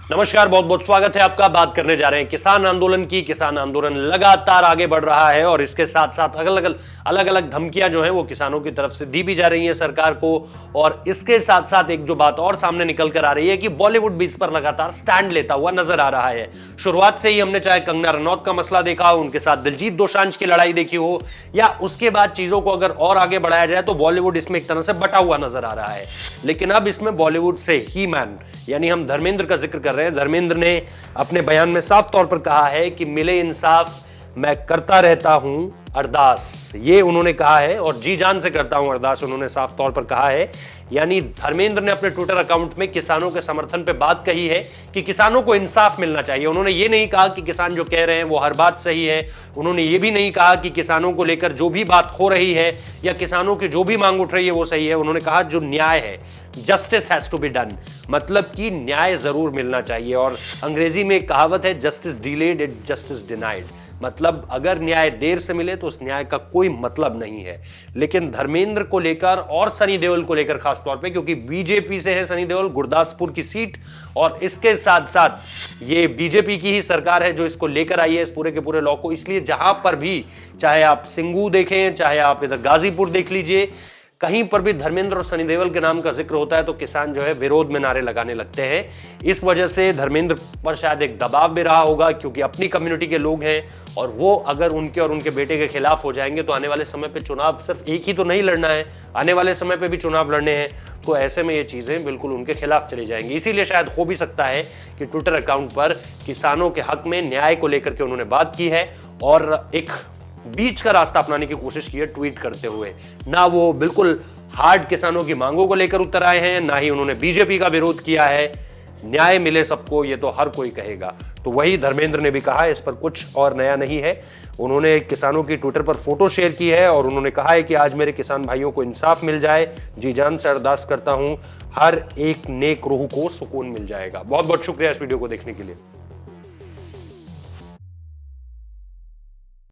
नमस्कार, बहुत बहुत स्वागत है आपका। बात करने जा रहे हैं किसान आंदोलन की। किसान आंदोलन लगातार आगे बढ़ रहा है और इसके साथ साथ अलग अलग धमकियां जो हैं वो किसानों की तरफ से दी भी जा रही हैं सरकार को। और इसके साथ साथ एक जो बात और सामने निकल कर आ रही है कि बॉलीवुड भी इस पर लगातार स्टैंड लेता हुआ नजर आ रहा है। शुरुआत से ही हमने चाहे कंगना रनौत का मसला देखा हो, उनके साथ दिलजीत दोसांझ की लड़ाई देखी हो, या उसके बाद चीजों को अगर और आगे बढ़ाया जाए तो बॉलीवुड इसमें एक तरह से बटा हुआ नजर आ रहा है। लेकिन अब इसमें बॉलीवुड से ही मैन यानी हम धर्मेंद्र का जिक्र कर रहे हैं। धर्मेंद्र ने अपने बयान में साफ तौर पर कहा है कि मिले इंसाफ, मैं करता रहता हूं अरदास, ये उन्होंने कहा है और जी जान से करता हूं अरदास, उन्होंने साफ तौर पर कहा है। यानी धर्मेंद्र ने अपने ट्विटर अकाउंट में किसानों के समर्थन पे बात कही है कि किसानों को इंसाफ मिलना चाहिए। उन्होंने ये नहीं कहा कि किसान जो कह रहे हैं वो हर बात सही है। उन्होंने ये भी नहीं कहा कि किसानों को लेकर जो भी बात हो रही है या किसानों की जो भी मांग उठ रही है वो सही है। उन्होंने कहा जो न्याय है, justice has to be done, मतलब कि न्याय जरूर मिलना चाहिए। और अंग्रेजी में एक कहावत है, justice delayed is justice denied, मतलब अगर न्याय देर से मिले तो उस न्याय का कोई मतलब नहीं है। लेकिन धर्मेंद्र को लेकर और सनी देओल को लेकर खास तौर पे, क्योंकि बीजेपी से है सनी देओल, गुरदासपुर की सीट, और इसके साथ साथ ये बीजेपी की ही सरकार है जो इसको लेकर आई है इस पूरे के पूरे लॉ को। इसलिए जहां पर भी, चाहे आप सिंगू देखें, चाहे आप इधर गाजीपुर देख लीजिए, कहीं पर भी धर्मेंद्र और सनी देओल के नाम का जिक्र होता है तो किसान जो है विरोध में नारे लगाने लगते हैं। इस वजह से धर्मेंद्र पर शायद एक दबाव भी रहा होगा, क्योंकि अपनी कम्युनिटी के लोग हैं और वो अगर उनके और उनके बेटे के खिलाफ हो जाएंगे तो आने वाले समय पे चुनाव सिर्फ एक ही तो नहीं लड़ना है, आने वाले समय पे भी चुनाव लड़ने हैं। तो ऐसे में ये चीजें बिल्कुल उनके खिलाफ चली जाएंगी। इसीलिए शायद हो भी सकता है कि ट्विटर अकाउंट पर किसानों के हक में न्याय को लेकर के उन्होंने बात की है और एक बीच का रास्ता अपनाने की कोशिश की है ट्वीट करते हुए। ना वो बिल्कुल हार्ड किसानों की मांगों को लेकर उतर आए हैं, ना ही उन्होंने बीजेपी का विरोध किया है। न्याय मिले सबको, ये तो हर कोई कहेगा। तो वही धर्मेंद्र ने भी कहा है, इस पर कुछ और नया नहीं है। उन्होंने किसानों की ट्विटर पर फोटो शेयर की है और उन्होंने कहा है कि आज मेरे किसान भाइयों को इंसाफ मिल जाए, जी जान से अरदास करता हूं, हर एक नेक रूह को सुकून मिल जाएगा। बहुत बहुत शुक्रिया इस वीडियो को देखने के लिए।